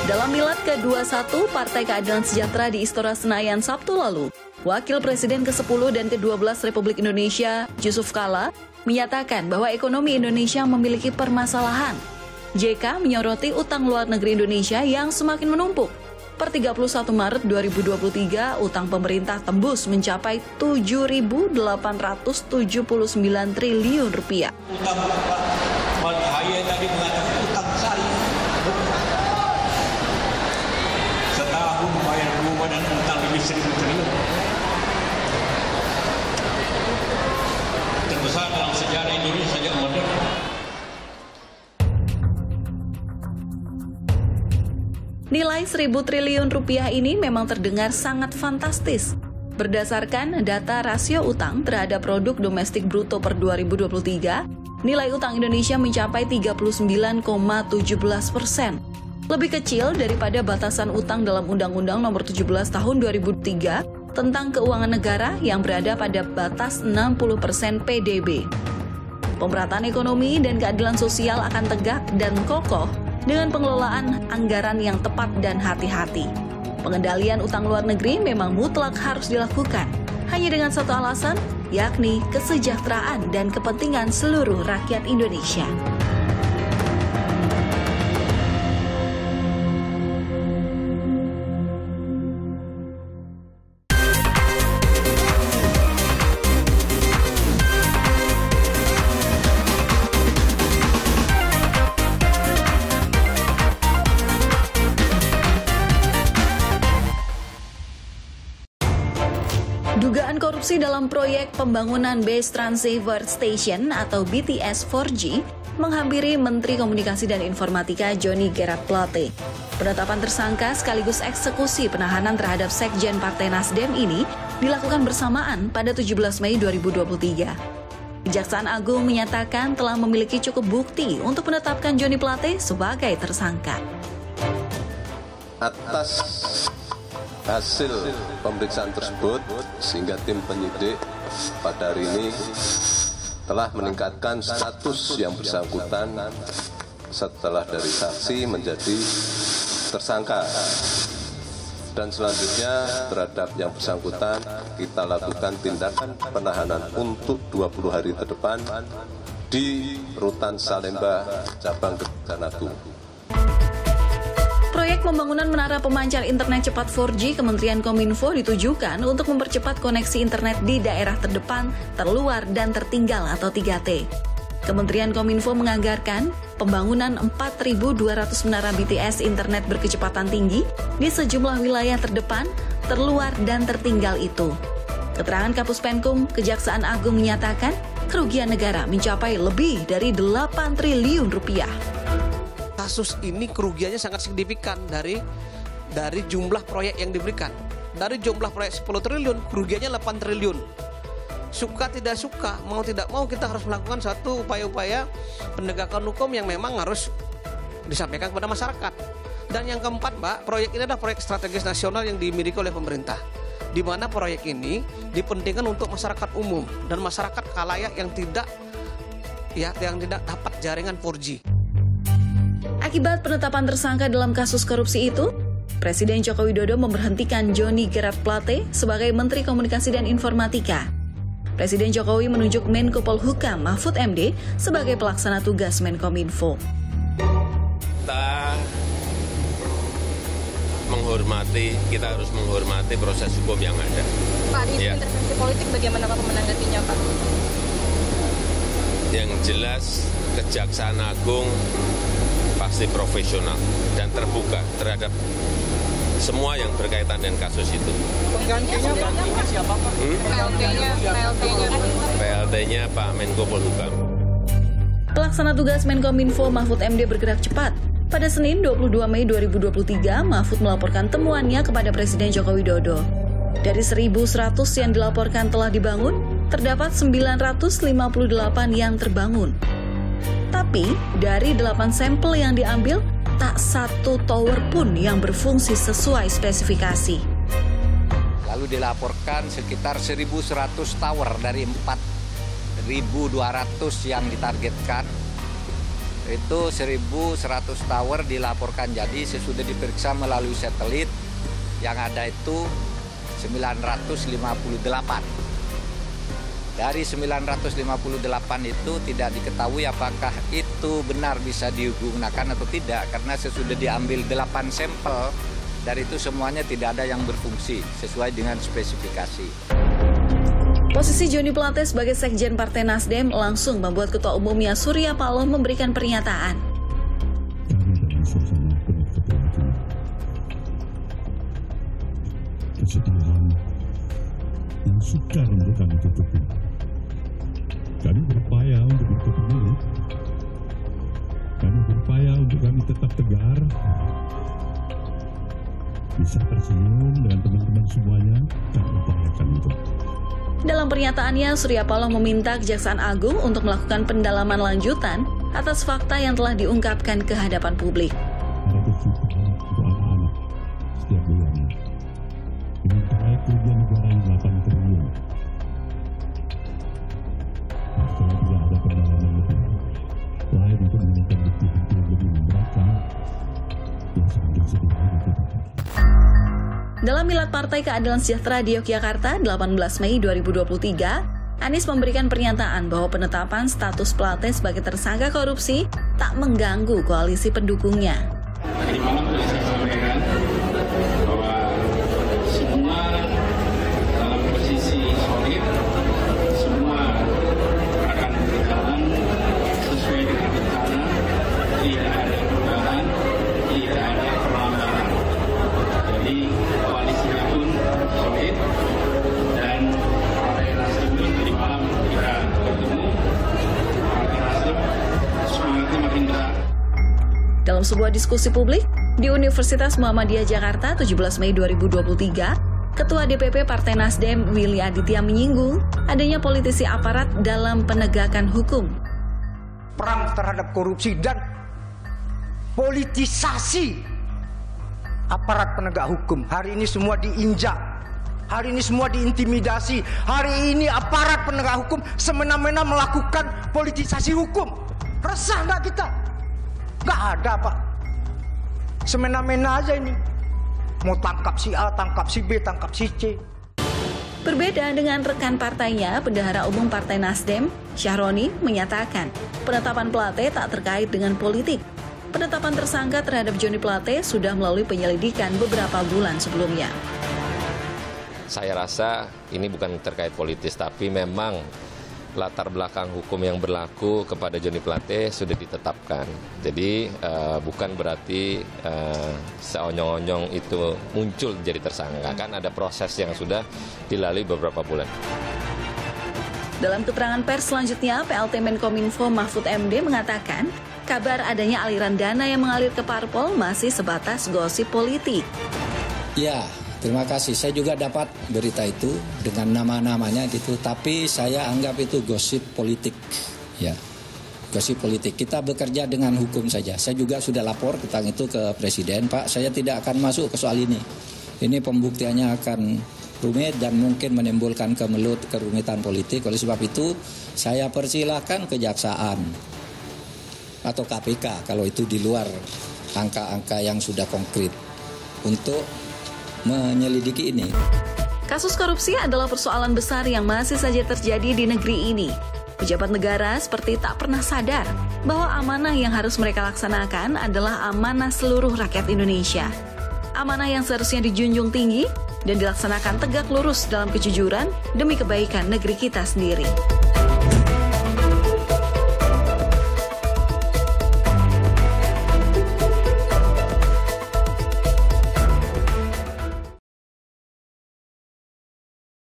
Dalam milad ke-21 Partai Keadilan Sejahtera di Istora Senayan Sabtu lalu, Wakil Presiden ke-10 dan ke-12 Republik Indonesia, Yusuf Kala, menyatakan bahwa ekonomi Indonesia memiliki permasalahan. JK menyoroti utang luar negeri Indonesia yang semakin menumpuk. Per 31 Maret 2023, utang pemerintah tembus mencapai 7.879 triliun rupiah. Utang Pak Haye tadi mengatakan utang saya. Setahun bayar rumah dan utang lebih 1.000 triliun. Terbesar dalam sejarah Indonesia sejak merdeka. Nilai 1.000 triliun rupiah ini memang terdengar sangat fantastis. Berdasarkan data rasio utang terhadap produk domestik bruto per 2023, nilai utang Indonesia mencapai 39,17%. Lebih kecil daripada batasan utang dalam Undang-Undang Nomor 17 Tahun 2003 tentang keuangan negara yang berada pada batas 60% PDB. Pemerataan ekonomi dan keadilan sosial akan tegak dan kokoh dengan pengelolaan anggaran yang tepat dan hati-hati. Pengendalian utang luar negeri memang mutlak harus dilakukan, hanya dengan satu alasan, yakni kesejahteraan dan kepentingan seluruh rakyat Indonesia. Dugaan korupsi dalam proyek pembangunan Base Transceiver Station atau BTS 4G menghampiri Menteri Komunikasi dan Informatika Johnny Gerard Plate. Penetapan tersangka sekaligus eksekusi penahanan terhadap Sekjen Partai Nasdem ini dilakukan bersamaan pada 17 Mei 2023. Kejaksaan Agung menyatakan telah memiliki cukup bukti untuk menetapkan Johnny Plate sebagai tersangka. Atas hasil pemeriksaan tersebut, sehingga tim penyidik pada hari ini telah meningkatkan status yang bersangkutan setelah dari saksi menjadi tersangka. Dan selanjutnya terhadap yang bersangkutan kita lakukan tindakan penahanan untuk 20 hari ke depan di Rutan Salemba, Cabang Kejaksaan Agung. Proyek pembangunan menara pemancar internet cepat 4G Kementerian Kominfo ditujukan untuk mempercepat koneksi internet di daerah terdepan, terluar, dan tertinggal atau 3T. Kementerian Kominfo menganggarkan pembangunan 4.200 menara BTS internet berkecepatan tinggi di sejumlah wilayah terdepan, terluar, dan tertinggal itu. Keterangan Kapus Penkum, Kejaksaan Agung menyatakan kerugian negara mencapai lebih dari 8 triliun rupiah. Kasus ini kerugiannya sangat signifikan dari jumlah proyek yang diberikan. Dari jumlah proyek 10 triliun, kerugiannya 8 triliun. Suka tidak suka, mau tidak mau kita harus melakukan satu upaya-upaya penegakan hukum yang memang harus disampaikan kepada masyarakat. Dan yang keempat, Mbak, proyek ini adalah proyek strategis nasional yang dimiliki oleh pemerintah. Di mana proyek ini dipentingkan untuk masyarakat umum dan masyarakat khalayak yang tidak dapat jaringan 4G. Akibat penetapan tersangka dalam kasus korupsi itu, Presiden Joko Widodo memberhentikan Johnny Gerard Plate sebagai Menteri Komunikasi dan Informatika. Presiden Jokowi menunjuk Menko Polhukam Mahfud MD sebagai pelaksana tugas Menkominfo. Kita harus menghormati proses hukum yang ada. Pak, ini intervensi politik bagaimana Pak menanggapinya, Pak? Yang jelas, Kejaksaan Agung pasti profesional dan terbuka terhadap semua yang berkaitan dengan kasus itu. Penggantinya siapa Pak? PLT-nya Pak Menko Polhukam. Pelaksana tugas Menkominfo Mahfud MD bergerak cepat. Pada Senin 22 Mei 2023, Mahfud melaporkan temuannya kepada Presiden Joko Widodo. Dari 1.100 yang dilaporkan telah dibangun, terdapat 958 yang terbangun. Tapi, dari 8 sampel yang diambil, tak satu tower pun yang berfungsi sesuai spesifikasi. Lalu dilaporkan sekitar 1.100 tower dari 4.200 yang ditargetkan. Itu 1.100 tower dilaporkan jadi sesudah diperiksa melalui satelit yang ada itu 958. Dari 958 itu tidak diketahui apakah itu benar bisa digunakan atau tidak karena sesudah diambil 8 sampel dari itu semuanya tidak ada yang berfungsi sesuai dengan spesifikasi. Posisi Joni Plate sebagai Sekjen Partai Nasdem langsung membuat Ketua Umumnya Surya Paloh memberikan pernyataan. Kami dalam suasana penuh keprihatinan, kesedihan yang sukar untuk kami tutupi. Kami berupaya untuk berkepemilu. Kami berupaya untuk kami tetap tegar, bisa tersenyum dengan teman-teman semuanya, kami upayakan itu. Dalam pernyataannya, Surya Paloh meminta Kejaksaan Agung untuk melakukan pendalaman lanjutan atas fakta yang telah diungkapkan ke hadapan publik. Ada berjuta untuk anak-anak setiap bulannya. Dengan proyek kerugian negara yang 8 triliun. Setelah tidak ada pendalaman lebih lain untuk menemukan bukti-bukti yang lebih memberatkan, yang semakin sedih lagi kita. Dalam Milad Partai Keadilan Sejahtera di Yogyakarta 18 Mei 2023, Anies memberikan pernyataan bahwa penetapan status Plate sebagai tersangka korupsi tak mengganggu koalisi pendukungnya. Tadi malam sudah saya sampaikan bahwa semua dalam posisi solid, semua akan berjalan sesuai dengan rencana, tidak ada perubahan, tidak ada perlambatan. Jadi koalisinya pun solid dan Partai Nasdem pun tadi malam kita bertemu, Partai Nasdem semangatnya makin besar. Dalam sebuah diskusi publik di Universitas Muhammadiyah Jakarta 17 Mei 2023, Ketua DPP Partai Nasdem Willy Aditya menyinggung adanya politisi aparat dalam penegakan hukum. Perang terhadap korupsi dan politisasi aparat penegak hukum. Hari ini semua diinjak. Hari ini semua diintimidasi. Hari ini aparat penegak hukum semena-mena melakukan politisasi hukum. Resah nggak kita? Nggak ada, Pak. Semena-mena aja ini. Mau tangkap si A, tangkap si B, tangkap si C. Berbeda dengan rekan partainya, Bendahara Umum Partai Nasdem, Syahroni, menyatakan penetapan Plate tak terkait dengan politik. Penetapan tersangka terhadap Joni Plate sudah melalui penyelidikan beberapa bulan sebelumnya. Saya rasa ini bukan terkait politis, tapi memang latar belakang hukum yang berlaku kepada Joni Plate sudah ditetapkan. Jadi bukan berarti seonyong-onyong itu muncul jadi tersangka. Kan ada proses yang sudah dilalui beberapa bulan. Dalam keterangan pers selanjutnya, PLT Menkominfo Mahfud MD mengatakan kabar adanya aliran dana yang mengalir ke parpol masih sebatas gosip politik. Ya, terima kasih. Saya juga dapat berita itu dengan nama-namanya gitu, tapi saya anggap itu gosip politik. Ya, gosip politik. Kita bekerja dengan hukum saja. Saya juga sudah lapor tentang itu ke Presiden, Pak. Saya tidak akan masuk ke soal ini. Ini pembuktiannya akan rumit dan mungkin menimbulkan kerumitan politik. Oleh sebab itu, saya persilahkan Kejaksaan atau KPK kalau itu di luar angka-angka yang sudah konkret untuk menyelidiki ini. Kasus korupsi adalah persoalan besar yang masih saja terjadi di negeri ini. Pejabat negara seperti tak pernah sadar bahwa amanah yang harus mereka laksanakan adalah amanah seluruh rakyat Indonesia. Amanah yang seharusnya dijunjung tinggi dan dilaksanakan tegak lurus dalam kejujuran demi kebaikan negeri kita sendiri.